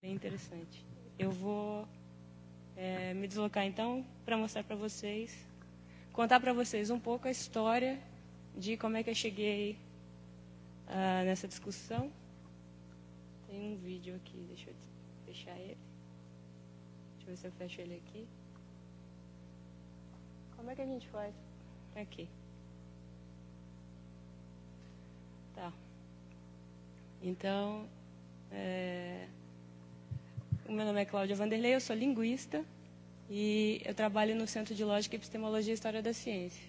Bem interessante. Eu vou me deslocar, então, para mostrar para vocês, contar para vocês um pouco a história de como é que eu cheguei nessa discussão. Tem um vídeo aqui, deixa eu fechar ele. Deixa eu ver se eu fecho ele aqui. Como é que a gente faz? Aqui. Tá. Então, o meu nome é Cláudia Vanderlei, eu sou linguista e eu trabalho no Centro de Lógica, Epistemologia e História da Ciência.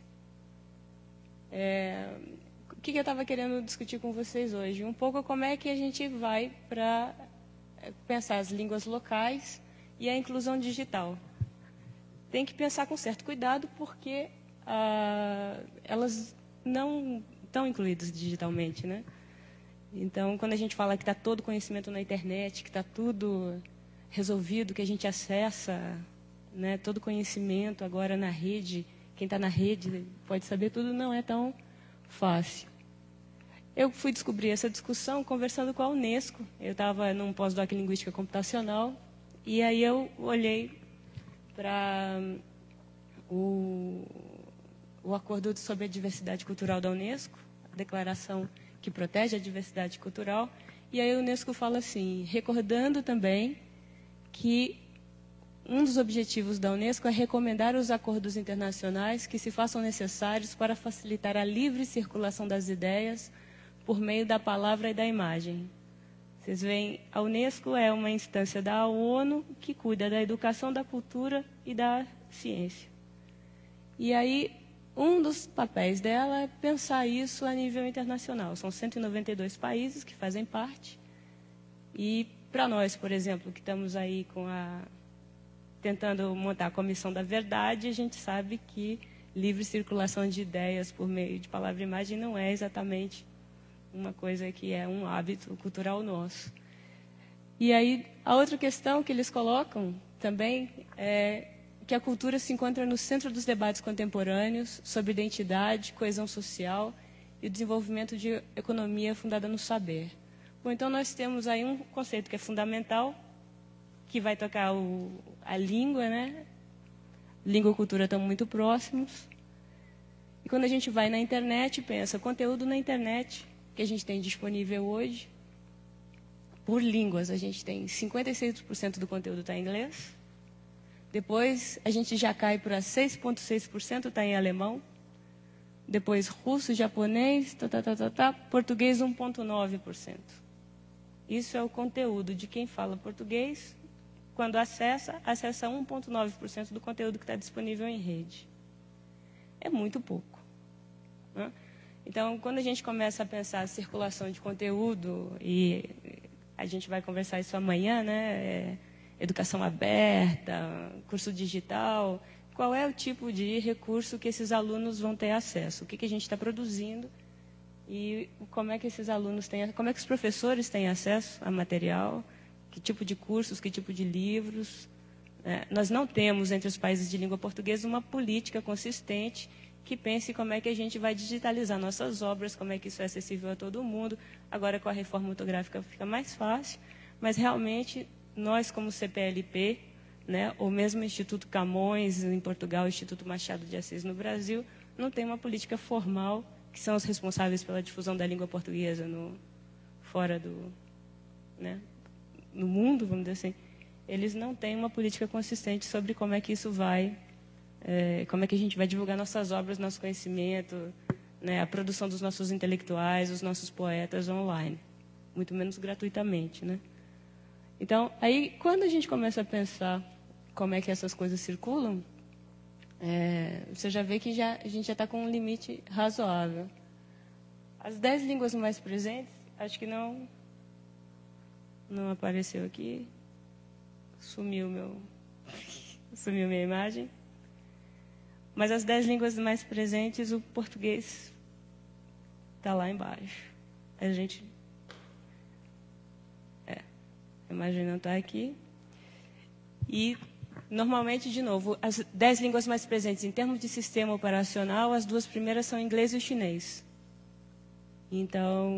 O que eu estava querendo discutir com vocês hoje? Um pouco como é que a gente vai para pensar as línguas locais e a inclusão digital. Tem que pensar com certo cuidado, porque elas não estão incluídas digitalmente, né? Então, quando a gente fala que está todo conhecimento na internet, que está tudo resolvido, que a gente acessa, né, todo conhecimento agora na rede, quem está na rede pode saber tudo, não é tão fácil. Eu fui descobrir essa discussão conversando com a Unesco. Eu estava num pós-doc em Linguística Computacional, e aí eu olhei para o Acordo sobre a Diversidade Cultural da Unesco, a declaração que protege a diversidade cultural, e aí a Unesco fala assim, recordando também que um dos objetivos da Unesco é recomendar os acordos internacionais que se façam necessários para facilitar a livre circulação das ideias por meio da palavra e da imagem. Vocês veem, a Unesco é uma instância da ONU que cuida da educação, da cultura e da ciência. E aí, um dos papéis dela é pensar isso a nível internacional. São 192 países que fazem parte. E para nós, por exemplo, que estamos aí tentando montar a Comissão da Verdade, a gente sabe que livre circulação de ideias por meio de palavra e imagem não é exatamente uma coisa que é um hábito cultural nosso. E aí, a outra questão que eles colocam também é que a cultura se encontra no centro dos debates contemporâneos sobre identidade, coesão social e o desenvolvimento de economia fundada no saber. Bom, então nós temos aí um conceito que é fundamental, que vai tocar a língua, né? Língua e cultura estão muito próximos. E quando a gente vai na internet, pensa, conteúdo na internet que a gente tem disponível hoje, por línguas, a gente tem 56% do conteúdo está em inglês. Depois, a gente já cai para 6,6% está em alemão. Depois, russo, japonês, português 1,9%. Isso é o conteúdo de quem fala português. Quando acessa 1,9% do conteúdo que está disponível em rede. É muito pouco, né? Então, quando a gente começa a pensar a circulação de conteúdo, e a gente vai conversar isso amanhã, né? Educação aberta, curso digital, qual é o tipo de recurso que esses alunos vão ter acesso? O que a gente está produzindo e como é que esses alunos têm, como é que os professores têm acesso a material, que tipo de cursos, que tipo de livros. Nós não temos, entre os países de língua portuguesa, uma política consistente que pense como é que a gente vai digitalizar nossas obras, como é que isso é acessível a todo mundo. Agora, com a reforma ortográfica, fica mais fácil, mas realmente nós, como CPLP, né, ou mesmo o Instituto Camões em Portugal, o Instituto Machado de Assis no Brasil, não tem uma política formal, que são os responsáveis pela difusão da língua portuguesa fora do, né, no mundo, vamos dizer assim. Eles não têm uma política consistente sobre como é que isso vai, como é que a gente vai divulgar nossas obras, nosso conhecimento, né, a produção dos nossos intelectuais, os nossos poetas online, muito menos gratuitamente, né? Então, aí, quando a gente começa a pensar como é que essas coisas circulam, você já vê que a gente já está com um limite razoável. As 10 línguas mais presentes, acho que não apareceu aqui. Sumiu minha imagem. Mas as 10 línguas mais presentes, o português está lá embaixo. A gente... a imagem não está aqui. E, normalmente, de novo, as 10 línguas mais presentes em termos de sistema operacional, as 2 primeiras são o inglês e o chinês. Então,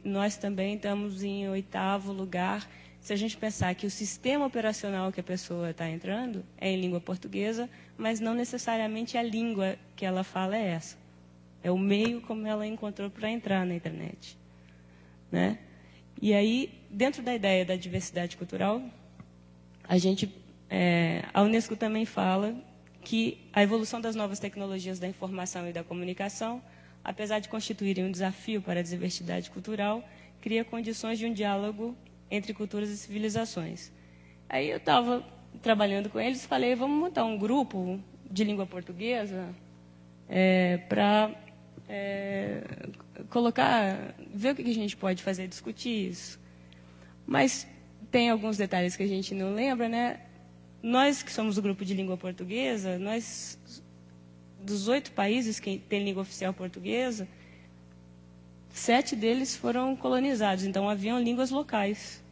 nós também estamos em 8º lugar. se a gente pensar que o sistema operacional que a pessoa está entrando é em língua portuguesa, mas não necessariamente a língua que ela fala é essa. É o meio como ela encontrou para entrar na internet, né? E aí, dentro da ideia da diversidade cultural, a Unesco também fala que a evolução das novas tecnologias da informação e da comunicação, apesar de constituírem um desafio para a diversidade cultural, cria condições de um diálogo entre culturas e civilizações. Aí eu estava trabalhando com eles e falei, vamos montar um grupo de língua portuguesa para ver o que a gente pode fazer, discutir isso. Mas tem alguns detalhes que a gente não lembra, né? Nós que somos o grupo de língua portuguesa, dos 8 países que têm língua oficial portuguesa, 7 deles foram colonizados, então haviam línguas locais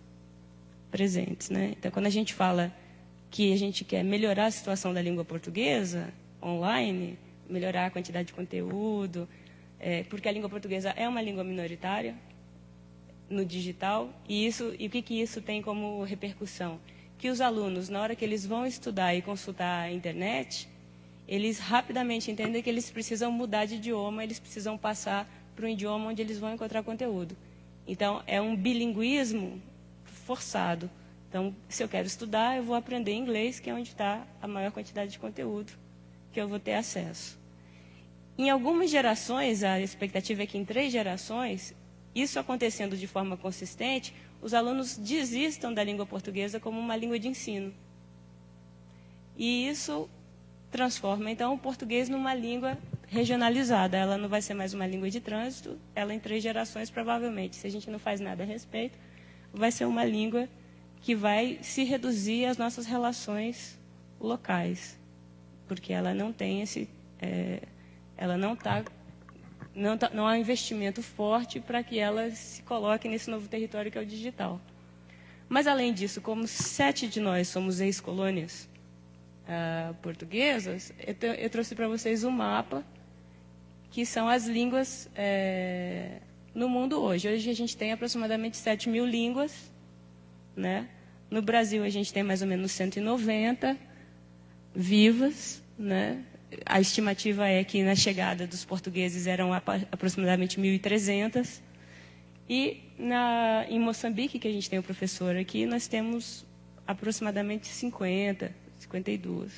presentes, né? Então, quando a gente fala que a gente quer melhorar a situação da língua portuguesa online, melhorar a quantidade de conteúdo, porque a língua portuguesa é uma língua minoritária no digital, e o que isso tem como repercussão? Que os alunos, na hora que eles vão estudar e consultar a internet, eles rapidamente entendem que eles precisam mudar de idioma, eles precisam passar para um idioma onde eles vão encontrar conteúdo. Então, é um bilinguismo forçado. Então, se eu quero estudar, eu vou aprender inglês, que é onde está a maior quantidade de conteúdo que eu vou ter acesso. Em algumas gerações, a expectativa é que em 3 gerações, isso acontecendo de forma consistente, os alunos desistam da língua portuguesa como uma língua de ensino. E isso transforma, então, o português numa língua regionalizada. Ela não vai ser mais uma língua de trânsito, ela em 3 gerações, provavelmente, se a gente não faz nada a respeito, vai ser uma língua que vai se reduzir às nossas relações locais, porque ela não tem não há um investimento forte para que ela se coloque nesse novo território que é o digital. Mas, além disso, como 7 de nós somos ex-colônias portuguesas, eu trouxe para vocês um mapa que são as línguas no mundo hoje. Hoje a gente tem aproximadamente 7.000 línguas, né? No Brasil a gente tem mais ou menos 190 vivas, né? A estimativa é que na chegada dos portugueses eram aproximadamente 1.300. E em Moçambique, que a gente tem o professor aqui, nós temos aproximadamente 50, 52.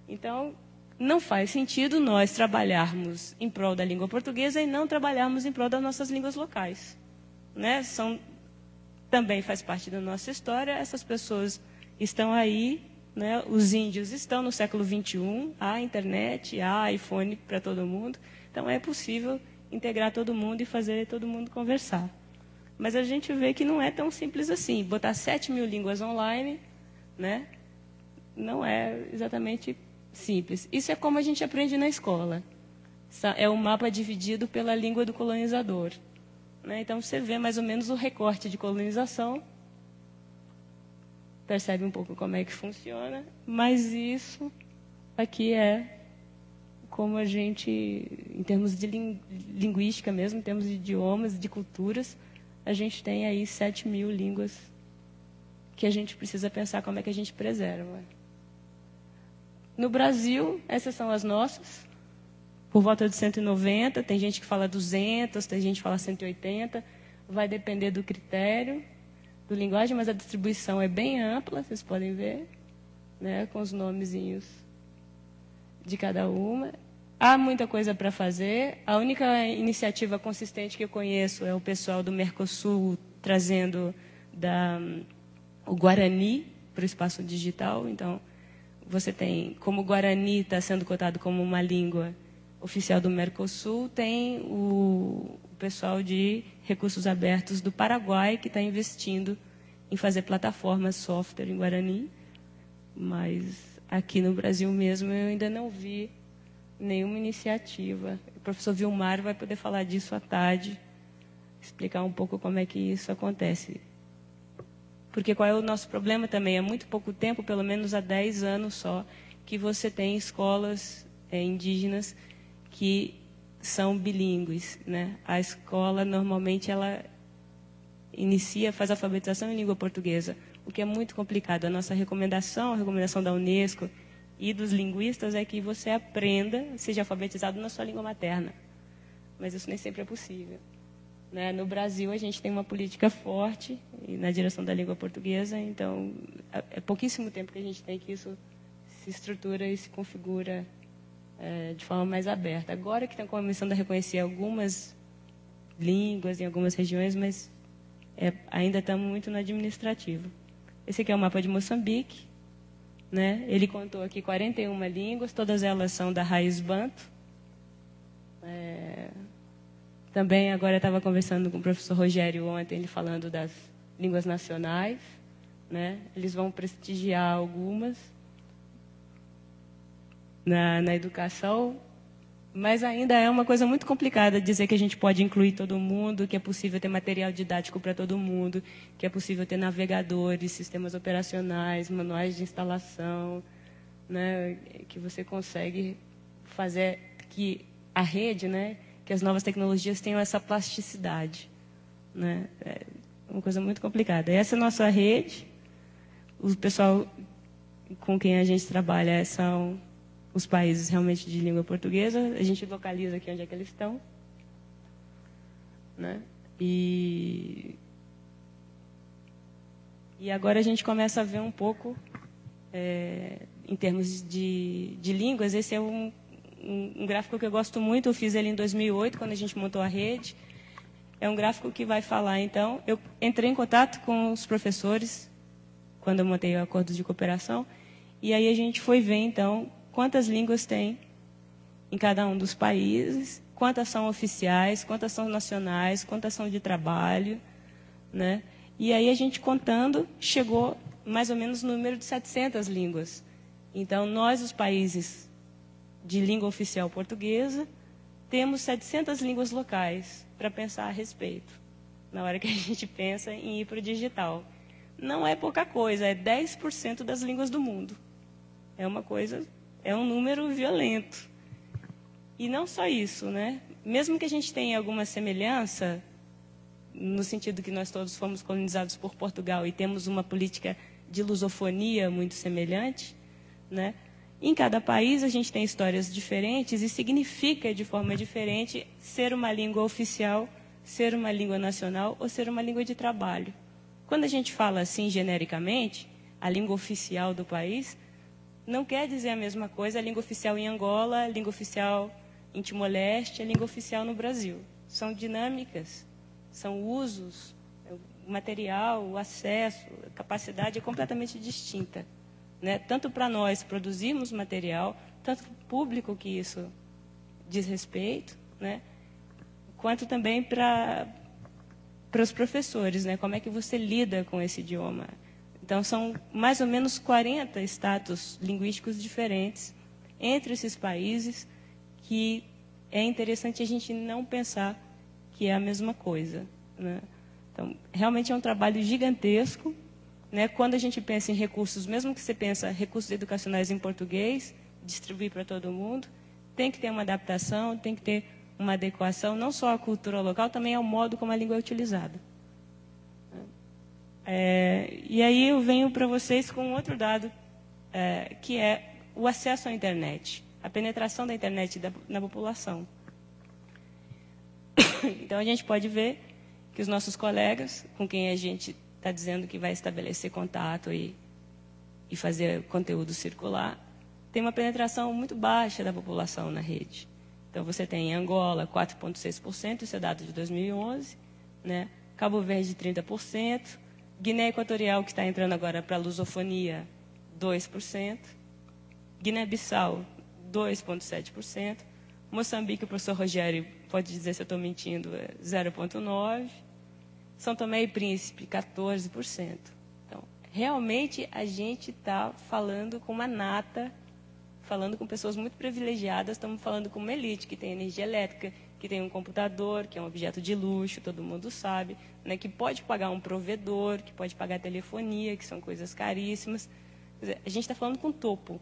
Então, não faz sentido nós trabalharmos em prol da língua portuguesa e não trabalharmos em prol das nossas línguas locais, né? Também faz parte da nossa história, essas pessoas estão aí, né? Os índios estão no século XXI, há internet, há iPhone para todo mundo, então é possível integrar todo mundo e fazer todo mundo conversar. Mas a gente vê que não é tão simples assim. Botar 7.000 línguas online, né? Não é exatamente simples. Isso é como a gente aprende na escola. É um mapa dividido pela língua do colonizador, né? Então, você vê mais ou menos o recorte de colonização, percebe um pouco como é que funciona, mas isso aqui é como a gente, em termos de linguística mesmo, em termos de idiomas, de culturas, a gente tem aí 7.000 línguas que a gente precisa pensar como é que a gente preserva. No Brasil, essas são as nossas, por volta de 190, tem gente que fala 200, tem gente que fala 180, vai depender do critério, do linguagem, mas a distribuição é bem ampla, vocês podem ver, né, com os nomezinhos de cada uma. Há muita coisa para fazer. A única iniciativa consistente que eu conheço é o pessoal do Mercosul trazendo o Guarani para o espaço digital. Então, você tem, como o Guarani está sendo cotado como uma língua oficial do Mercosul, tem o pessoal de recursos abertos do Paraguai que está investindo em fazer plataformas software em Guarani. Mas aqui no Brasil mesmo eu ainda não vi nenhuma iniciativa. O professor Vilmar vai poder falar disso à tarde, explicar um pouco como é que isso acontece. Porque qual é o nosso problema também? Há muito pouco tempo, pelo menos há 10 anos só, que você tem escolas indígenas que são bilíngues, né? A escola, normalmente, ela faz alfabetização em língua portuguesa, o que é muito complicado. A nossa recomendação, a recomendação da Unesco e dos linguistas é que você aprenda, seja alfabetizado na sua língua materna. Mas isso nem sempre é possível. Né? No Brasil, a gente tem uma política forte na direção da língua portuguesa, então é pouquíssimo tempo que a gente tem que isso se estrutura e se configura de forma mais aberta. Agora que estão começando a reconhecer algumas línguas em algumas regiões, mas ainda estamos muito no administrativo. Esse aqui é o mapa de Moçambique. Né? Ele contou aqui 41 línguas, todas elas são da raiz banto. Também agora estava conversando com o professor Rogério ontem, ele falando das línguas nacionais. Né? Eles vão prestigiar algumas na educação, mas ainda é uma coisa muito complicada dizer que a gente pode incluir todo mundo, que é possível ter material didático para todo mundo, que é possível ter navegadores, sistemas operacionais, manuais de instalação, né, que você consegue fazer que a rede, né, que as novas tecnologias tenham essa plasticidade. Né? É uma coisa muito complicada. Essa é a nossa rede. O pessoal com quem a gente trabalha são os países realmente de língua portuguesa. A gente localiza aqui onde é que eles estão. Né? E agora a gente começa a ver um pouco, em termos de línguas, esse é um gráfico que eu gosto muito, eu fiz ele em 2008, quando a gente montou a rede. É um gráfico que vai falar, então, eu entrei em contato com os professores, quando eu montei o acordo de cooperação, e aí a gente foi ver, então, quantas línguas tem em cada um dos países, quantas são oficiais, quantas são nacionais, quantas são de trabalho, né? E aí a gente contando, chegou mais ou menos no número de 700 línguas. Então, nós, os países de língua oficial portuguesa, temos 700 línguas locais para pensar a respeito, na hora que a gente pensa em ir para o digital. Não é pouca coisa, é 10% das línguas do mundo. É uma coisa, é um número violento. E não só isso, né? Mesmo que a gente tenha alguma semelhança, no sentido que nós todos fomos colonizados por Portugal e temos uma política de lusofonia muito semelhante, né? Em cada país a gente tem histórias diferentes e significa de forma diferente ser uma língua oficial, ser uma língua nacional ou ser uma língua de trabalho. Quando a gente fala assim genericamente, a língua oficial do país, não quer dizer a mesma coisa a língua oficial em Angola, a língua oficial em Timor-Leste, a língua oficial no Brasil. São dinâmicas, são usos, o material, o acesso, a capacidade é completamente distinta. Né? Tanto para nós produzirmos material, tanto para o público que isso diz respeito, né? Quanto também para os professores, né? Como é que você lida com esse idioma. Então, são mais ou menos 40 status linguísticos diferentes entre esses países que é interessante a gente não pensar que é a mesma coisa. Né? Então, realmente é um trabalho gigantesco. Né? Quando a gente pensa em recursos, mesmo que você pensa recursos educacionais em português, distribuir para todo mundo, tem que ter uma adaptação, tem que ter uma adequação, não só à cultura local, também ao modo como a língua é utilizada. E aí eu venho para vocês com outro dado, que é o acesso à internet, a penetração da internet na população. Então, a gente pode ver que os nossos colegas, com quem a gente está dizendo que vai estabelecer contato e fazer conteúdo circular, tem uma penetração muito baixa da população na rede. Então, você tem em Angola 4,6%, isso é dado de 2011, né? Cabo Verde 30%, Guiné Equatorial, que está entrando agora para a lusofonia, 2%, Guiné-Bissau, 2,7%, Moçambique, o professor Rogério pode dizer se eu estou mentindo, 0,9%, São Tomé e Príncipe, 14%. Então, realmente, a gente está falando com uma nata, falando com pessoas muito privilegiadas, estamos falando com uma elite que tem energia elétrica, que tem um computador, que é um objeto de luxo, todo mundo sabe, né, que pode pagar um provedor, que pode pagar telefonia, que são coisas caríssimas. Quer dizer, a gente está falando com o topo,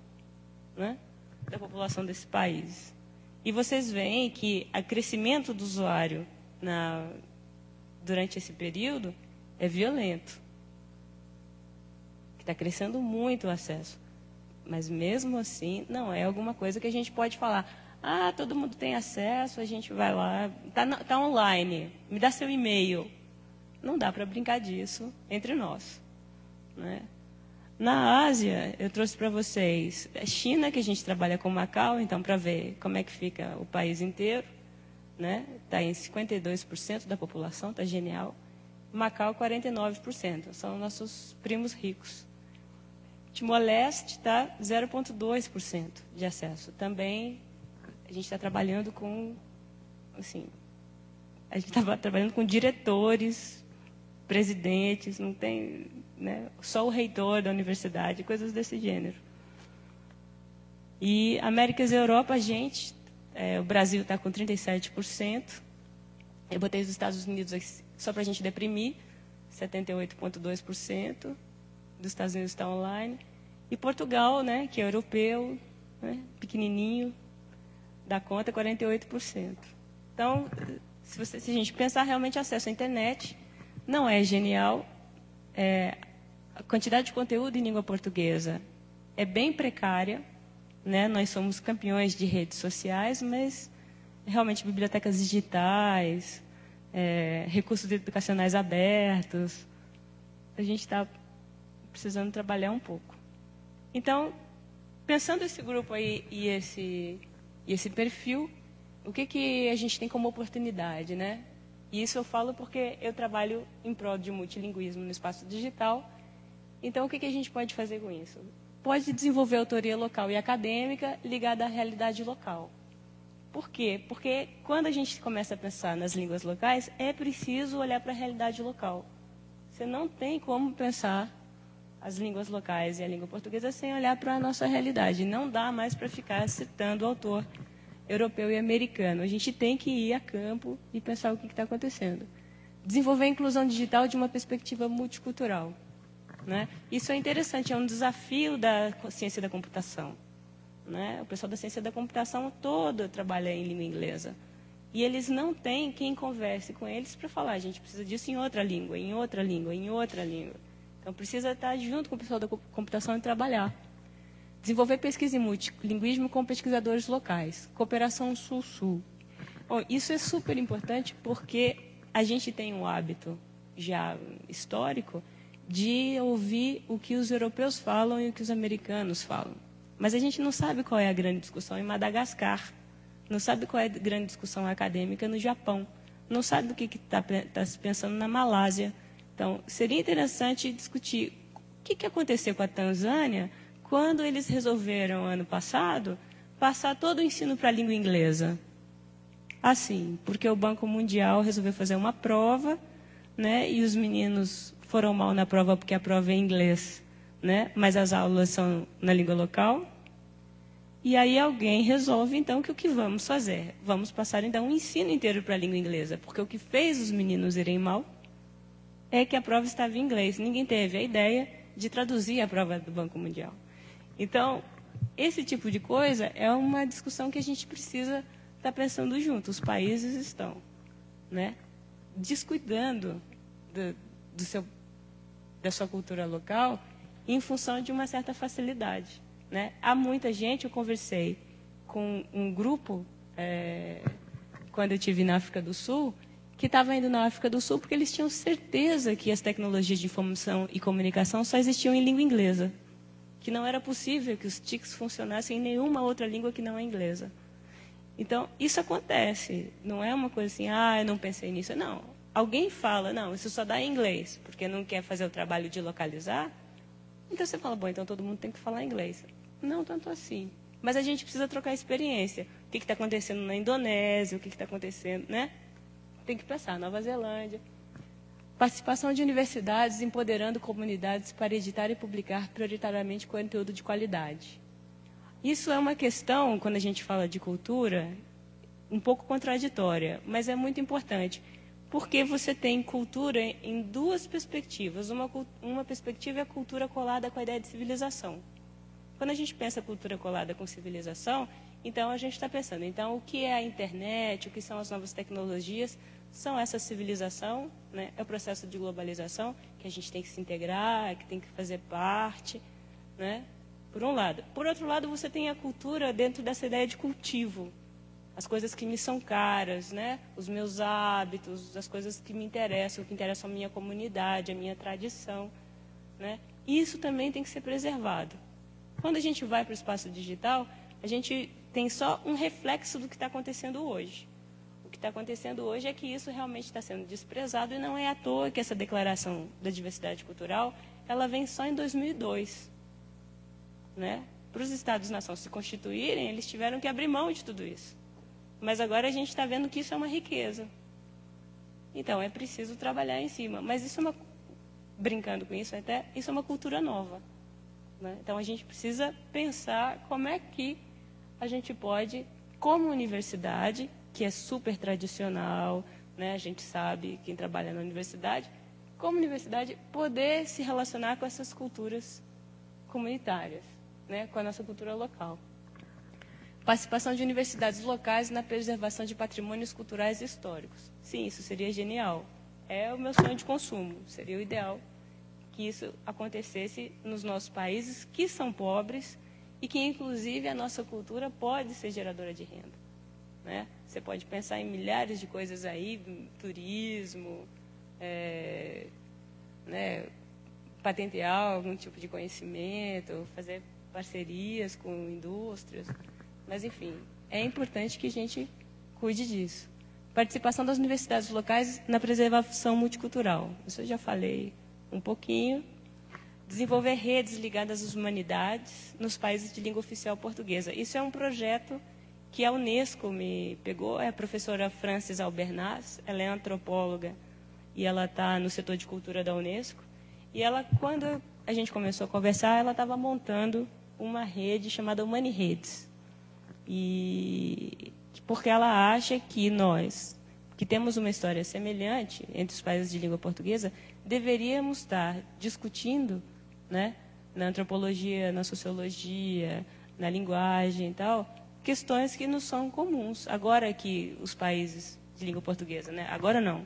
né, da população desse país. E vocês veem que o crescimento do usuário durante esse período é violento, que está crescendo muito o acesso. Mas mesmo assim, não é alguma coisa que a gente pode falar, ah, todo mundo tem acesso, a gente vai lá, tá online, me dá seu e-mail. Não dá para brincar disso entre nós, né? Na Ásia, eu trouxe para vocês a China, que a gente trabalha com Macau, então para ver como é que fica o país inteiro, né? Está em 52% da população, está genial. Macau, 49%, são nossos primos ricos. Timor-Leste está 0,2% de acesso. Também a gente está trabalhando com, assim, a gente estava trabalhando com diretores, presidentes, não tem, né, só o reitor da universidade, coisas desse gênero. E Américas e Europa, a gente, o Brasil está com 37%. Eu botei os Estados Unidos aqui, só para a gente deprimir, 78,2%. Dos Estados Unidos está online. E Portugal, né, que é europeu, né, pequenininho, dá conta, 48%. Então, se a gente pensar realmente acesso à internet, não é genial. A quantidade de conteúdo em língua portuguesa é bem precária, né? Nós somos campeões de redes sociais, mas realmente bibliotecas digitais, recursos educacionais abertos, a gente está precisando trabalhar um pouco. Então, pensando esse grupo aí e esse perfil, o que a gente tem como oportunidade, né? E isso eu falo porque eu trabalho em prol de multilinguismo no espaço digital. Então, o que a gente pode fazer com isso? Pode desenvolver autoria local e acadêmica ligada à realidade local. Por quê? Porque quando a gente começa a pensar nas línguas locais, é preciso olhar para a realidade local. Você não tem como pensar as línguas locais e a língua portuguesa sem olhar para a nossa realidade. Não dá mais para ficar citando o autor europeu e americano. A gente tem que ir a campo e pensar o que está acontecendo. Desenvolver a inclusão digital de uma perspectiva multicultural, né? Isso é interessante, é um desafio da ciência da computação, né? O pessoal da ciência da computação todo trabalha em língua inglesa. E eles não têm quem converse com eles para falar, a gente precisa disso em outra língua, em outra língua, em outra língua. Então, precisa estar junto com o pessoal da computação e trabalhar. Desenvolver pesquisa em multilinguismo com pesquisadores locais. Cooperação Sul-Sul. Bom, isso é super importante porque a gente tem um hábito já histórico de ouvir o que os europeus falam e o que os americanos falam. Mas a gente não sabe qual é a grande discussão em Madagascar. Não sabe qual é a grande discussão acadêmica no Japão. Não sabe o que está se pensando na Malásia. Então, seria interessante discutir o que aconteceu com a Tanzânia quando eles resolveram, ano passado, passar todo o ensino para a língua inglesa. Assim, porque o Banco Mundial resolveu fazer uma prova, né, e os meninos foram mal na prova porque a prova é em inglês, né, mas as aulas são na língua local. E aí alguém resolve, então, que o que vamos fazer? Vamos passar, então, o ensino inteiro para a língua inglesa, porque o que fez os meninos irem mal é que a prova estava em inglês. Ninguém teve a ideia de traduzir a prova do Banco Mundial. Então, esse tipo de coisa é uma discussão que a gente precisa estar pensando junto. Os países estão, né, descuidando da sua cultura local em função de uma certa facilidade, né? Há muita gente, eu conversei com um grupo, quando eu estive na África do Sul, que estava indo na África do Sul porque eles tinham certeza que as tecnologias de informação e comunicação só existiam em língua inglesa, que não era possível que os TICs funcionassem em nenhuma outra língua que não é inglesa. Então, isso acontece, não é uma coisa assim, eu não pensei nisso. Não, alguém fala, não, isso só dá em inglês, porque não quer fazer o trabalho de localizar. Então, você fala, bom, então todo mundo tem que falar inglês. Não tanto assim. Mas a gente precisa trocar experiência. O que está acontecendo na Indonésia, o que está acontecendo, né? Tem que pensar, Nova Zelândia. Participação de universidades empoderando comunidades para editar e publicar prioritariamente conteúdo de qualidade. Isso é uma questão, quando a gente fala de cultura, um pouco contraditória, mas é muito importante, porque você tem cultura em duas perspectivas. Uma perspectiva é a cultura colada com a ideia de civilização. Quando a gente pensa cultura colada com civilização, então a gente está pensando, então, o que é a internet, o que são as novas tecnologias, são essa civilização, né? É o processo de globalização, que a gente tem que se integrar, que tem que fazer parte, né? Por um lado. Por outro lado, você tem a cultura dentro dessa ideia de cultivo. As coisas que me são caras, né? Os meus hábitos, as coisas que me interessam, que interessam a minha comunidade, a minha tradição, né? Isso também tem que ser preservado. Quando a gente vai para o espaço digital, a gente tem só um reflexo do que está acontecendo hoje. O que está acontecendo hoje é que isso realmente está sendo desprezado e não é à toa que essa declaração da diversidade cultural, ela vem só em 2002. Né? Para os Estados-nação se constituírem, eles tiveram que abrir mão de tudo isso. Mas agora a gente está vendo que isso é uma riqueza. Então, é preciso trabalhar em cima. Mas isso é uma... Brincando com isso, até isso é uma cultura nova. Né? Então, a gente precisa pensar como é que a gente pode, como universidade, que é super tradicional, né? A gente sabe, quem trabalha na universidade, como universidade, poder se relacionar com essas culturas comunitárias, né? Com a nossa cultura local. Participação de universidades locais na preservação de patrimônios culturais e históricos. Sim, isso seria genial. É o meu sonho de consumo. Seria o ideal que isso acontecesse nos nossos países, que são pobres, e que, inclusive, a nossa cultura pode ser geradora de renda. Né? Você pode pensar em milhares de coisas aí, turismo, né, patentear algum tipo de conhecimento, fazer parcerias com indústrias. Mas, enfim, é importante que a gente cuide disso. Participação das universidades locais na preservação multicultural. Isso eu já falei um pouquinho. Desenvolver redes ligadas às humanidades nos países de língua oficial portuguesa. Isso é um projeto que a Unesco me pegou. É a professora Frances Albernaz, ela é antropóloga e ela está no setor de cultura da Unesco. E ela, quando a gente começou a conversar, ela estava montando uma rede chamada Humaniredes. E porque ela acha que nós, que temos uma história semelhante entre os países de língua portuguesa, deveríamos estar discutindo, né, na antropologia, na sociologia, na linguagem e tal, questões que nos são comuns. Agora que os países de língua portuguesa, né, agora não,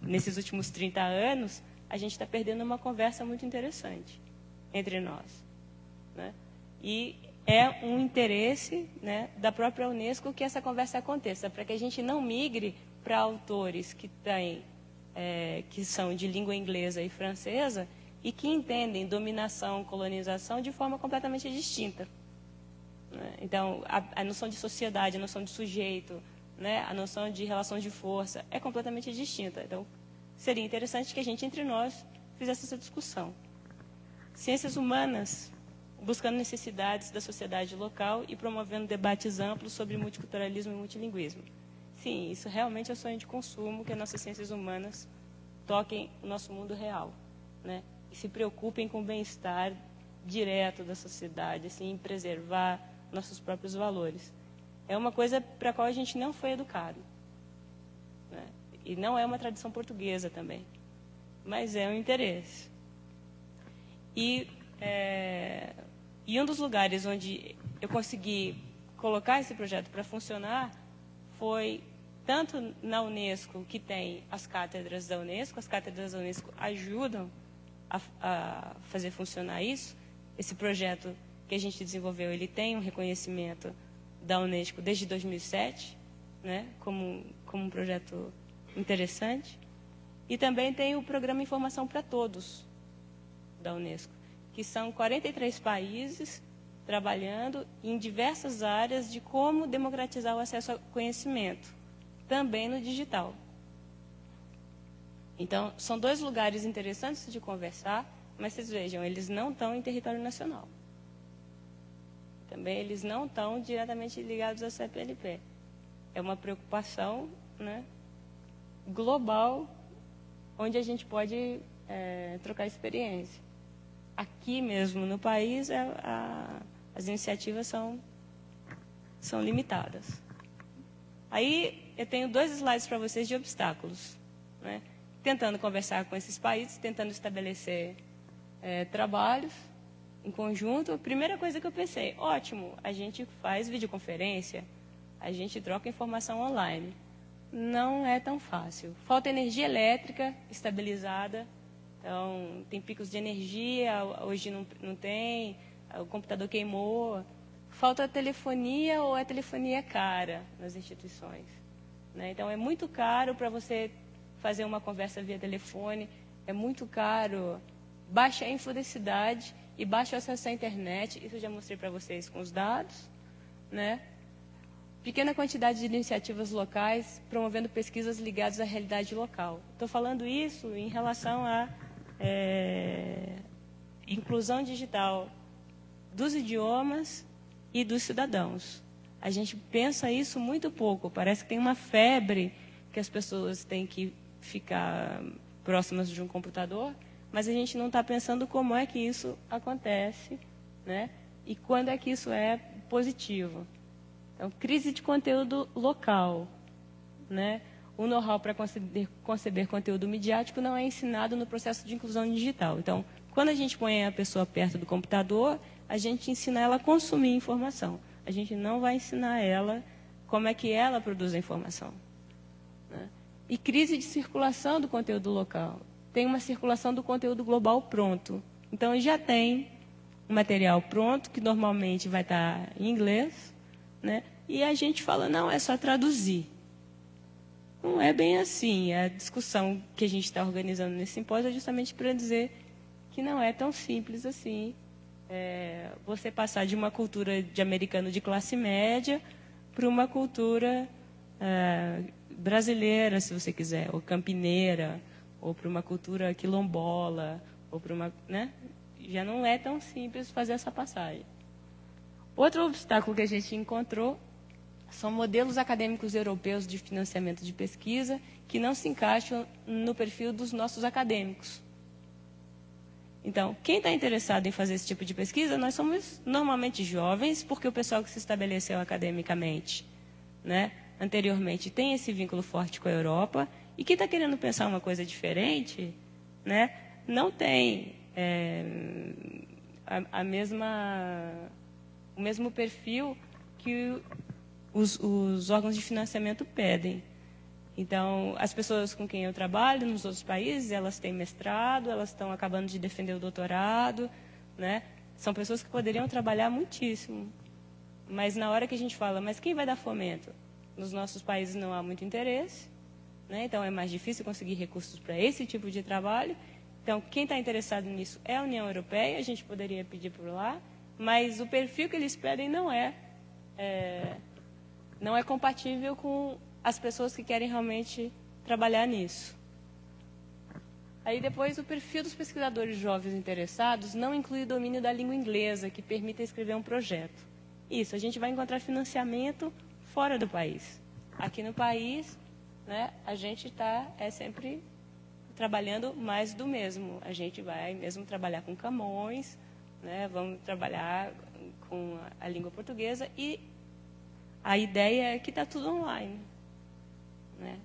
nesses últimos 30 anos, a gente está perdendo uma conversa muito interessante entre nós. Né? E é um interesse, né, da própria Unesco que essa conversa aconteça, para que a gente não migre para autores que que são de língua inglesa e francesa e que entendem dominação, colonização de forma completamente distinta. Né? Então, a noção de sociedade, a noção de sujeito, né, a noção de relação de força é completamente distinta. Então, seria interessante que a gente, entre nós, fizesse essa discussão. Ciências humanas, buscando necessidades da sociedade local e promovendo debates amplos sobre multiculturalismo e multilinguismo. Sim, isso realmente é o sonho de consumo, que as nossas ciências humanas toquem o nosso mundo real, né? E se preocupem com o bem-estar direto da sociedade, assim, em preservar nossos próprios valores. É uma coisa para a qual a gente não foi educado. Né? E não é uma tradição portuguesa também, mas é um interesse. E um dos lugares onde eu consegui colocar esse projeto para funcionar foi tanto na Unesco, que tem as cátedras da Unesco. As cátedras da Unesco ajudam a fazer funcionar isso. Esse projeto que a gente desenvolveu, ele tem um reconhecimento da Unesco desde 2007, né, como um projeto interessante. E também tem o Programa Informação para Todos, da Unesco, que são 43 países trabalhando em diversas áreas de como democratizar o acesso ao conhecimento, também no digital. Então, são dois lugares interessantes de conversar, mas vocês vejam, eles não estão em território nacional. Também eles não estão diretamente ligados à CPLP. É uma preocupação, né, global, onde a gente pode trocar experiência. Aqui mesmo no país, as iniciativas são limitadas. Aí eu tenho 2 slides para vocês de obstáculos. Né? Tentando conversar com esses países, tentando estabelecer trabalhos em conjunto. A primeira coisa que eu pensei, ótimo, a gente faz videoconferência, a gente troca informação online. não é tão fácil. Falta energia elétrica estabilizada, então tem picos de energia, hoje não tem, o computador queimou. Falta telefonia ou é telefonia cara nas instituições, né? Então, é muito caro para você fazer uma conversa via telefone, é muito caro baixa info da cidade e baixo acesso à internet, isso eu já mostrei para vocês com os dados, né? Pequena quantidade de iniciativas locais promovendo pesquisas ligadas à realidade local. Estou falando isso em relação à inclusão digital dos idiomas e dos cidadãos. A gente pensa isso muito pouco. Parece que tem uma febre que as pessoas têm que ficar próximas de um computador, mas a gente não está pensando como é que isso acontece, né? E quando é que isso é positivo. Então, crise de conteúdo local, né? O know-how para conceber conteúdo midiático não é ensinado no processo de inclusão digital. Então, quando a gente põe a pessoa perto do computador, a gente ensina ela a consumir informação. A gente não vai ensinar ela como é que ela produz a informação, né? E crise de circulação do conteúdo local. Tem uma circulação do conteúdo global pronto. Então, já tem um material pronto, que normalmente vai estar em inglês, né? E a gente fala, não, é só traduzir. Não é bem assim. A discussão que a gente está organizando nesse simpósio é justamente para dizer que não é tão simples assim. Você passar de uma cultura de americano de classe média para uma cultura brasileira, se você quiser, ou campineira, ou para uma cultura quilombola, ou para uma, né? Já não é tão simples fazer essa passagem. Outro obstáculo que a gente encontrou são modelos acadêmicos europeus de financiamento de pesquisa que não se encaixam no perfil dos nossos acadêmicos. Então, quem está interessado em fazer esse tipo de pesquisa, nós somos normalmente jovens, porque o pessoal que se estabeleceu academicamente, né, anteriormente tem esse vínculo forte com a Europa, e quem está querendo pensar uma coisa diferente, né, não tem o mesmo perfil que os órgãos de financiamento pedem. Então, as pessoas com quem eu trabalho nos outros países, elas têm mestrado, elas estão acabando de defender o doutorado, né? São pessoas que poderiam trabalhar muitíssimo. Mas na hora que a gente fala, mas quem vai dar fomento? Nos nossos países não há muito interesse, né? Então é mais difícil conseguir recursos para esse tipo de trabalho. Então, quem está interessado nisso é a União Europeia, a gente poderia pedir por lá, mas o perfil que eles pedem não é compatível com as pessoas que querem realmente trabalhar nisso. Aí depois, o perfil dos pesquisadores jovens interessados não inclui o domínio da língua inglesa, que permita escrever um projeto. Isso, a gente vai encontrar financiamento fora do país. Aqui no país, né, a gente está sempre trabalhando mais do mesmo. A gente vai mesmo trabalhar com Camões, né, vamos trabalhar com a língua portuguesa e a ideia é que está tudo online, né?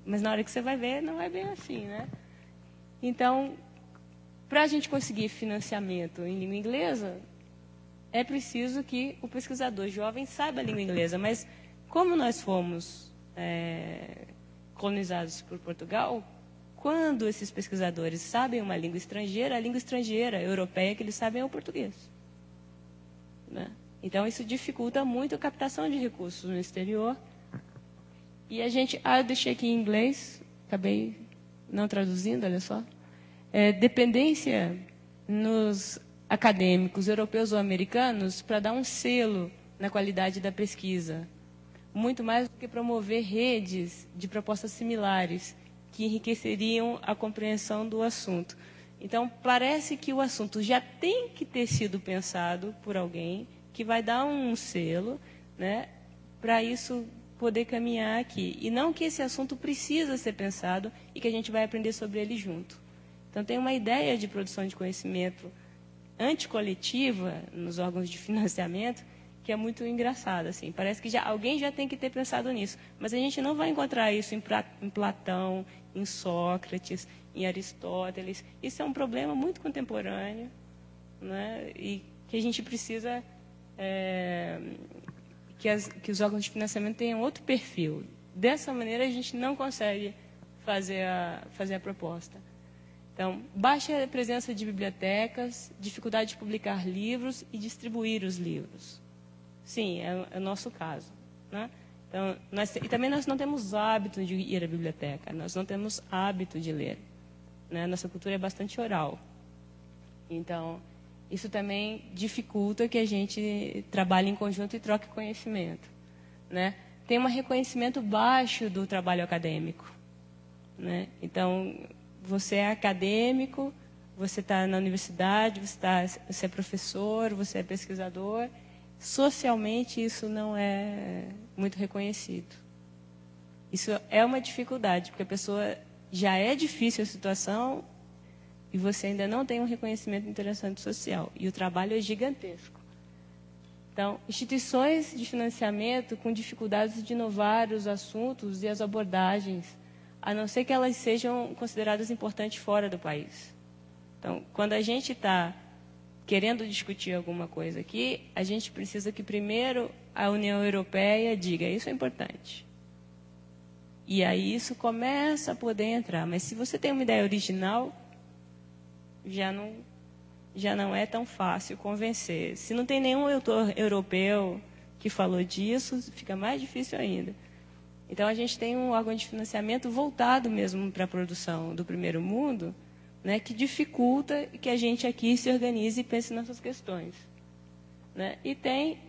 Mas na hora que você vai ver, não é bem assim, né? Então, para a gente conseguir financiamento em língua inglesa, é preciso que o pesquisador jovem saiba a língua inglesa. Mas, como nós fomos colonizados por Portugal, quando esses pesquisadores sabem uma língua estrangeira, a língua estrangeira europeia que eles sabem é o português, né? Então, isso dificulta muito a captação de recursos no exterior. E a gente... eu deixei aqui em inglês, acabei não traduzindo, olha só. Dependência nos acadêmicos europeus ou americanos para dar um selo na qualidade da pesquisa. Muito mais do que promover redes de propostas similares, que enriqueceriam a compreensão do assunto. Então, parece que o assunto já tem que ter sido pensado por alguém que vai dar um selo, né, para isso poder caminhar aqui. E não que esse assunto precisa ser pensado e que a gente vai aprender sobre ele junto. Então, tem uma ideia de produção de conhecimento anticoletiva nos órgãos de financiamento que é muito engraçada, assim. Parece que alguém já tem que ter pensado nisso. Mas a gente não vai encontrar isso em Platão, em Sócrates, em Aristóteles. Isso é um problema muito contemporâneo, né? E que a gente precisa que os órgãos de financiamento tenham outro perfil. Dessa maneira, a gente não consegue fazer a proposta. Então, baixa presença de bibliotecas, dificuldade de publicar livros e distribuir os livros. Sim, é o nosso caso, né? Então, e também nós não temos hábito de ir à biblioteca, nós não temos hábito de ler, né? Nossa cultura é bastante oral. Então, isso também dificulta que a gente trabalhe em conjunto e troque conhecimento, né? Tem um reconhecimento baixo do trabalho acadêmico, né? Então, você é acadêmico, você está na universidade, você é professor, você é pesquisador. Socialmente, isso não é muito reconhecido. Isso é uma dificuldade, porque a pessoa já é difícil a situação e você ainda não tem um reconhecimento interessante social. E o trabalho é gigantesco. Então, instituições de financiamento com dificuldades de inovar os assuntos e as abordagens, a não ser que elas sejam consideradas importantes fora do país. Então, quando a gente está querendo discutir alguma coisa aqui, a gente precisa que primeiro a União Europeia diga isso é importante. E aí isso começa a poder entrar. Mas se você tem uma ideia original, já não é tão fácil convencer. Se não tem nenhum autor europeu que falou disso, fica mais difícil ainda. Então, a gente tem um órgão de financiamento voltado mesmo para a produção do primeiro mundo, né, que dificulta que a gente aqui se organize e pense nessas questões, né? E tem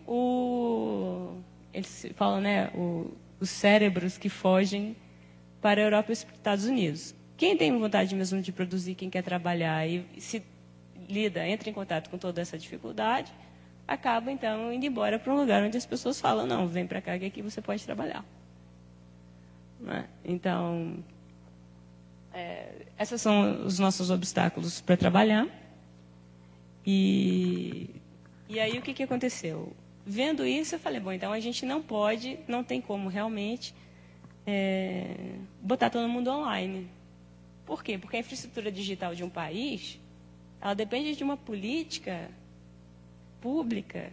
eles falam, né, os cérebros que fogem para a Europa e os Estados Unidos. Quem tem vontade mesmo de produzir, quem quer trabalhar e se entra em contato com toda essa dificuldade, acaba, então, indo embora para um lugar onde as pessoas falam, não, vem para cá que aqui você pode trabalhar. Né? Então, esses são os nossos obstáculos para trabalhar. E aí o que aconteceu? Vendo isso, eu falei, bom, então a gente não tem como realmente botar todo mundo online. Por quê? Porque a infraestrutura digital de um país, ela depende de uma política pública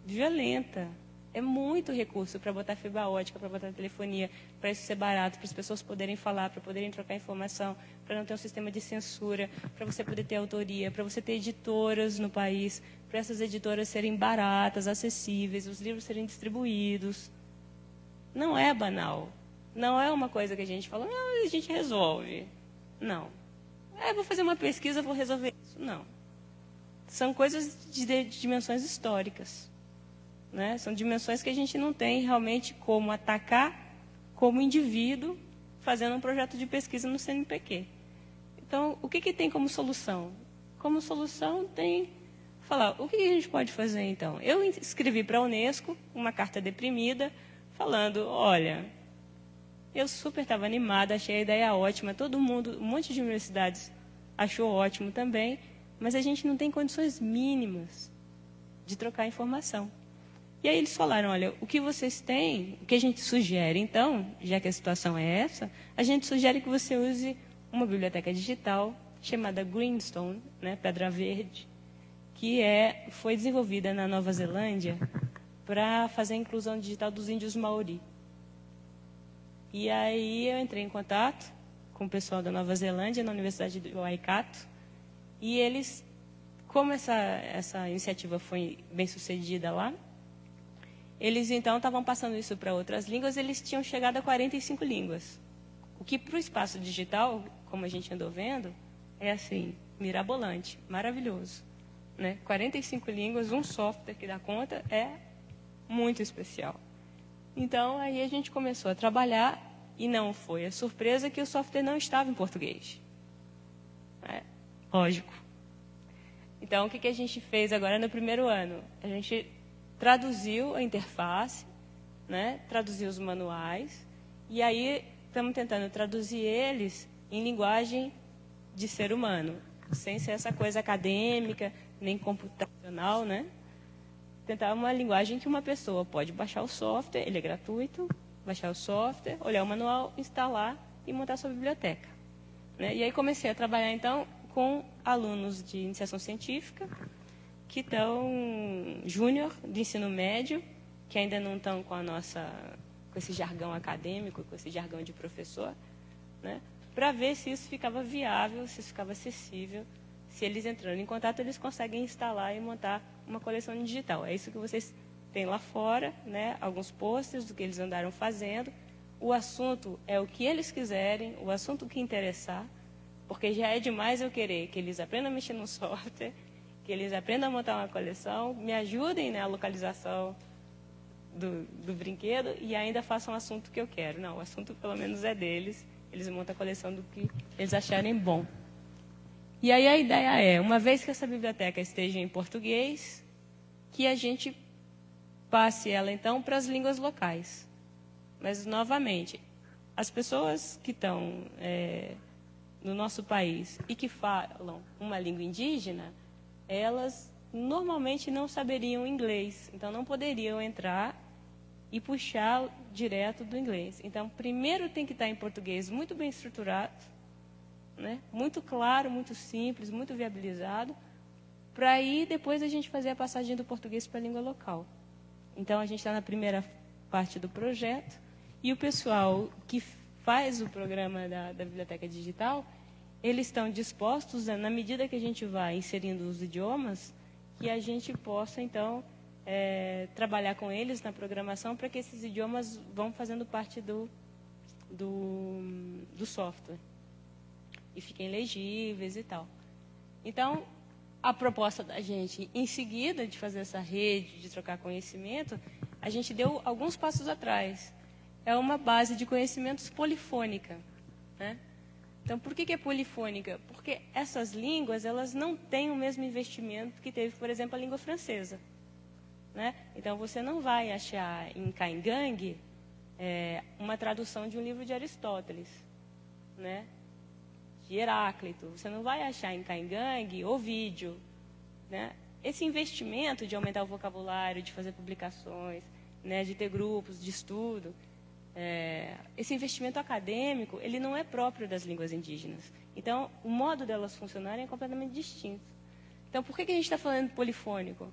violenta. É muito recurso para botar fibra ótica, para botar telefonia, para isso ser barato, para as pessoas poderem falar, para poderem trocar informação, para não ter um sistema de censura, para você poder ter autoria, para você ter editoras no país, para essas editoras serem baratas, acessíveis, os livros serem distribuídos. Não é banal. Não é uma coisa que a gente fala, não, a gente resolve. Não. Vou fazer uma pesquisa, vou resolver isso. Não. São coisas de dimensões históricas. Né? São dimensões que a gente não tem realmente como atacar como indivíduo fazendo um projeto de pesquisa no CNPq. Então, o que tem como solução? Como solução tem falar, o que a gente pode fazer então? Eu escrevi para a Unesco uma carta deprimida falando, olha, eu super estava animada, achei a ideia ótima, todo mundo, um monte de universidades achou ótimo também, mas a gente não tem condições mínimas de trocar informação. E aí eles falaram, olha, o que vocês têm, o que a gente sugere, então, já que a situação é essa, a gente sugere que você use uma biblioteca digital chamada Greenstone, né, Pedra Verde, que foi desenvolvida na Nova Zelândia para fazer a inclusão digital dos índios Maori. E aí eu entrei em contato com o pessoal da Nova Zelândia, na Universidade do Waikato, e eles, como essa iniciativa foi bem sucedida lá, eles, então, estavam passando isso para outras línguas, eles tinham chegado a 45 línguas. O que, para o espaço digital, como a gente andou vendo, é, assim, mirabolante, maravilhoso. Né? 45 línguas, um software que dá conta, é muito especial. Então, aí a gente começou a trabalhar, e não foi a surpresa que o software não estava em português. Lógico. Então, o que a gente fez agora no primeiro ano? A gente traduziu a interface, né? Traduziu os manuais, e aí estamos tentando traduzir eles em linguagem de ser humano, sem ser essa coisa acadêmica, nem computacional, né? Tentar uma linguagem que uma pessoa pode baixar o software, ele é gratuito, baixar o software, olhar o manual, instalar e montar sua biblioteca. Né? E aí comecei a trabalhar, então, com alunos de iniciação científica, que estão júnior de ensino médio, que ainda não estão com com esse jargão acadêmico, com esse jargão de professor, né, para ver se isso ficava viável, se isso ficava acessível. Se eles entrando em contato, eles conseguem instalar e montar uma coleção digital. É isso que vocês têm lá fora, né, alguns posters do que eles andaram fazendo. O assunto é o que eles quiserem, o assunto que interessar, porque já é demais eu querer que eles aprendam a mexer no software, que eles aprendam a montar uma coleção, me ajudem na localização do brinquedo e ainda façam o assunto que eu quero. Não, o assunto pelo menos é deles, eles montam a coleção do que eles acharem bom. E aí a ideia é, uma vez que essa biblioteca esteja em português, que a gente passe ela então para as línguas locais. Mas, novamente, as pessoas que estão no nosso país e que falam uma língua indígena, elas normalmente não saberiam inglês, então não poderiam entrar e puxar direto do inglês. Então, primeiro tem que estar em português muito bem estruturado, né? Muito claro, muito simples, muito viabilizado, para aí depois a gente fazer a passagem do português para a língua local. Então, a gente está na primeira parte do projeto, e o pessoal que faz o programa da Biblioteca Digital, eles estão dispostos, na medida que a gente vai inserindo os idiomas, que a gente possa, então, trabalhar com eles na programação para que esses idiomas vão fazendo parte do software e fiquem legíveis e tal. Então, a proposta da gente, em seguida de fazer essa rede, de trocar conhecimento, a gente deu alguns passos atrás. É uma base de conhecimentos polifônica, né? Então, por que é polifônica? Porque essas línguas, elas não têm o mesmo investimento que teve, por exemplo, a língua francesa, né? Então, você não vai achar em Caingangue uma tradução de um livro de Aristóteles, né? De Heráclito. Você não vai achar em Caingangue Ovídio, né? Esse investimento de aumentar o vocabulário, de fazer publicações, né, de ter grupos de estudo, esse investimento acadêmico, ele não é próprio das línguas indígenas. Então, o modo delas funcionarem é completamente distinto. Então, por que a gente está falando polifônico?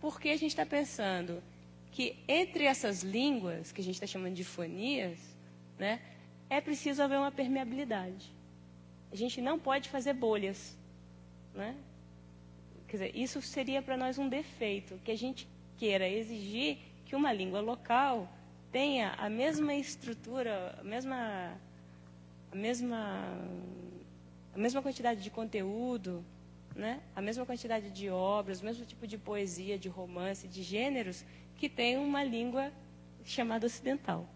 Porque a gente está pensando que entre essas línguas, que a gente está chamando de fonias, né, é preciso haver uma permeabilidade. A gente não pode fazer bolhas, né? Quer dizer, isso seria para nós um defeito, que a gente queira exigir que uma língua local tenha a mesma estrutura, a mesma quantidade de conteúdo, né? A mesma quantidade de obras, o mesmo tipo de poesia, de romance, de gêneros, que tem uma língua chamada ocidental.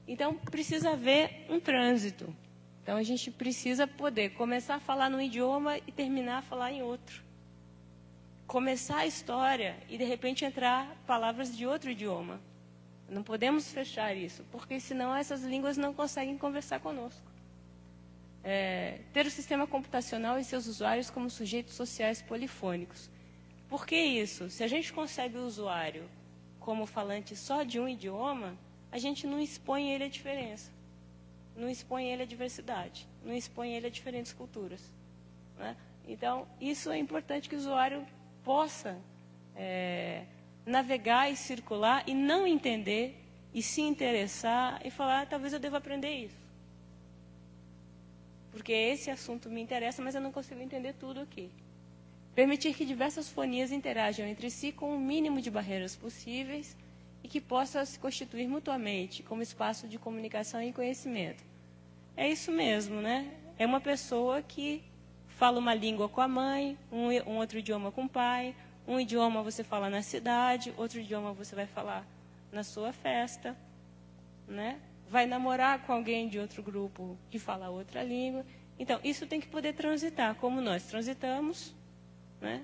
Então, precisa haver um trânsito. Então, a gente precisa poder começar a falar num idioma e terminar a falar em outro. Começar a história e, de repente, entrar palavras de outro idioma. Não podemos fechar isso, porque senão essas línguas não conseguem conversar conosco. Ter o sistema computacional e seus usuários como sujeitos sociais polifônicos. Por que isso? Se a gente consegue o usuário como falante só de um idioma, a gente não expõe ele à diferença, não expõe ele à diversidade, não expõe ele a diferentes culturas, né? Então, isso é importante que o usuário possa navegar e circular e não entender e se interessar e falar, talvez eu deva aprender isso. Porque esse assunto me interessa, mas eu não consigo entender tudo aqui. Permitir que diversas fonias interajam entre si com o mínimo de barreiras possíveis e que possa se constituir mutuamente como espaço de comunicação e conhecimento. É isso mesmo, né? É uma pessoa que fala uma língua com a mãe, um outro idioma com o pai, um idioma você fala na cidade, outro idioma você vai falar na sua festa, né? Vai namorar com alguém de outro grupo que fala outra língua. Então, isso tem que poder transitar, como nós transitamos, né?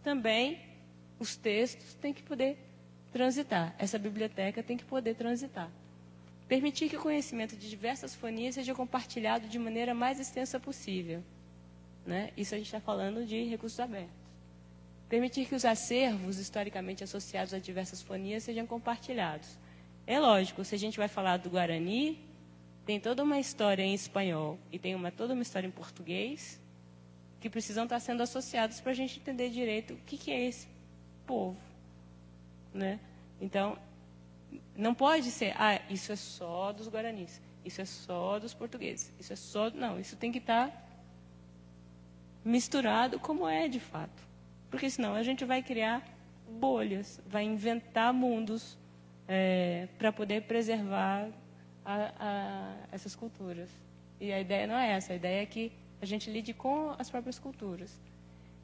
Também os textos têm que poder transitar. Essa biblioteca tem que poder transitar. Permitir que o conhecimento de diversas fonias seja compartilhado de maneira mais extensa possível, né? Isso a gente está falando de recursos abertos. Permitir que os acervos historicamente associados a diversas fonias sejam compartilhados. É lógico, se a gente vai falar do Guarani, tem toda uma história em espanhol e tem toda uma história em português que precisam estar sendo associados para a gente entender direito o que é esse povo, né? Então, Não pode ser, isso é só dos guaranis, isso é só dos portugueses, isso é só... Não, isso tem que estar misturado como é de fato. Porque senão a gente vai criar bolhas, vai inventar mundos para poder preservar essas culturas. E a ideia não é essa, a ideia é que a gente lide com as próprias culturas.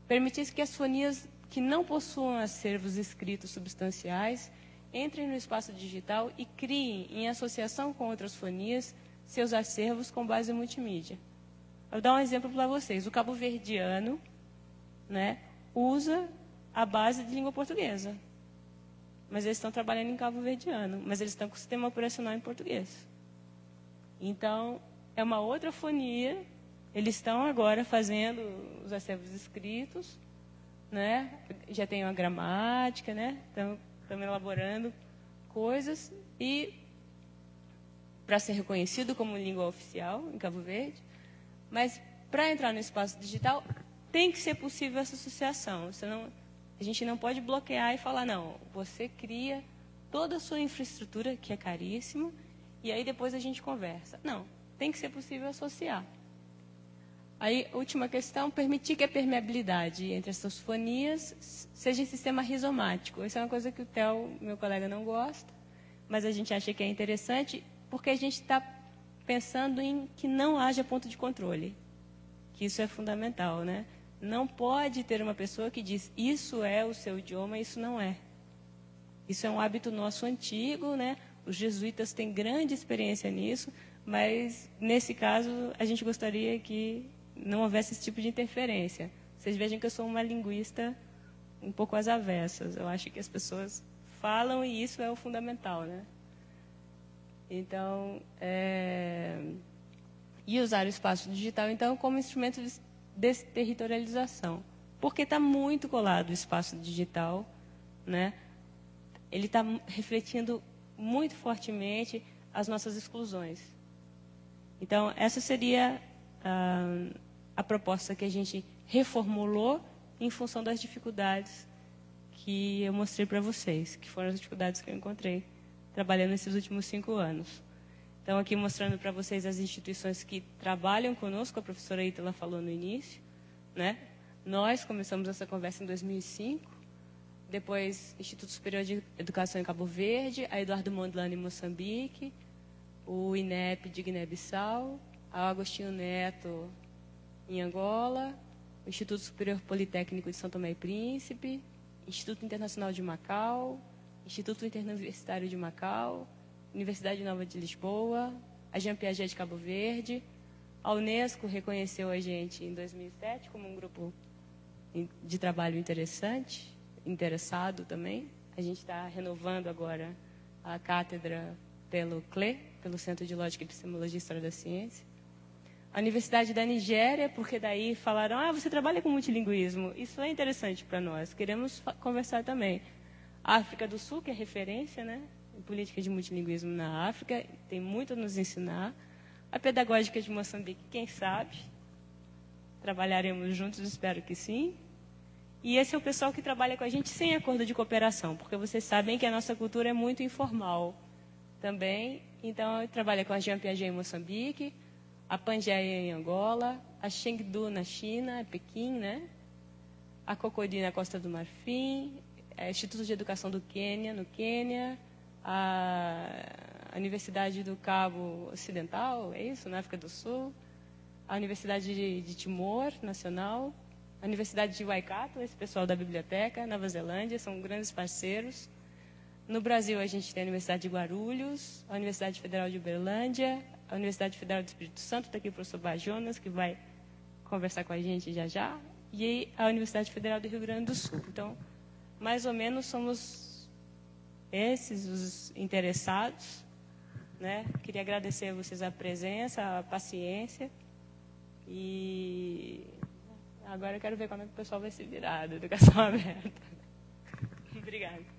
Permitir que as fonias que não possuam acervos escritos substanciais entrem no espaço digital e criem, em associação com outras fonias, seus acervos com base multimídia. Eu vou dar um exemplo para vocês. O cabo-verdiano, né, usa a base de língua portuguesa. Mas eles estão trabalhando em cabo-verdiano, mas eles estão com o sistema operacional em português. Então, é uma outra fonia. Eles estão agora fazendo os acervos escritos, né? Já tem uma gramática, né? Estão elaborando coisas e para ser reconhecido como língua oficial em Cabo Verde, mas para entrar no espaço digital tem que ser possível essa associação. Senão a gente não pode bloquear e falar não, você cria toda a sua infraestrutura que é caríssimo e aí depois a gente conversa. Não, tem que ser possível associar. Aí, última questão, permitir que a permeabilidade entre essas fonias seja em sistema rizomático. Isso é uma coisa que o Theo, meu colega, não gosta, mas a gente acha que é interessante, porque a gente está pensando em que não haja ponto de controle, que isso é fundamental, né? Não pode ter uma pessoa que diz, isso é o seu idioma, isso não é. Isso é um hábito nosso antigo, né? Os jesuítas têm grande experiência nisso, mas, nesse caso, a gente gostaria que não houvesse esse tipo de interferência. Vocês vejam que eu sou uma linguista um pouco às avessas. Eu acho que as pessoas falam e isso é o fundamental, né? Então, e usar o espaço digital, então, como instrumento de desterritorialização. Porque está muito colado o espaço digital, né? Ele está refletindo muito fortemente as nossas exclusões. Então, essa seria a proposta que a gente reformulou em função das dificuldades que eu mostrei para vocês, que foram as dificuldades que eu encontrei trabalhando nesses últimos 5 anos. Então, aqui mostrando para vocês as instituições que trabalham conosco, a professora Ítala falou no início, né? Nós começamos essa conversa em 2005, depois Instituto Superior de Educação em Cabo Verde, a Eduardo Mondlane em Moçambique, o INEP de Guiné-Bissau, a Agostinho Neto em Angola, o Instituto Superior Politécnico de São Tomé e Príncipe, Instituto Internacional de Macau, Instituto Interuniversitário de Macau, Universidade Nova de Lisboa, a Jean Piaget de Cabo Verde. A Unesco reconheceu a gente em 2007 como um grupo de trabalho interessado também. A gente está renovando agora a cátedra pelo CLE, pelo Centro de Lógica, Epistemologia e História da Ciência. A Universidade da Nigéria, porque daí falaram, você trabalha com multilinguismo. Isso é interessante para nós, queremos conversar também. A África do Sul, que é referência, né, em política de multilinguismo na África, tem muito a nos ensinar. A Pedagógica de Moçambique, quem sabe? Trabalharemos juntos, espero que sim. E esse é o pessoal que trabalha com a gente sem acordo de cooperação, porque vocês sabem que a nossa cultura é muito informal também. Então, eu trabalho com a Jean Piaget em Moçambique, a Pangeia em Angola, a Chengdu na China, Pequim, né? A Cocody na Costa do Marfim, o Instituto de Educação do Quênia, no Quênia, a Universidade do Cabo Ocidental, é isso, na África do Sul, a Universidade de Timor, nacional, a Universidade de Waikato, esse pessoal da biblioteca, Nova Zelândia, são grandes parceiros. No Brasil, a gente tem a Universidade de Guarulhos, a Universidade Federal de Uberlândia, a Universidade Federal do Espírito Santo, está aqui o professor Bajonas, que vai conversar com a gente já já, e a Universidade Federal do Rio Grande do Sul. Então, mais ou menos somos esses os interessados, né? Queria agradecer a vocês a presença, a paciência, e agora eu quero ver como é que o pessoal vai se virar da educação aberta. Obrigada.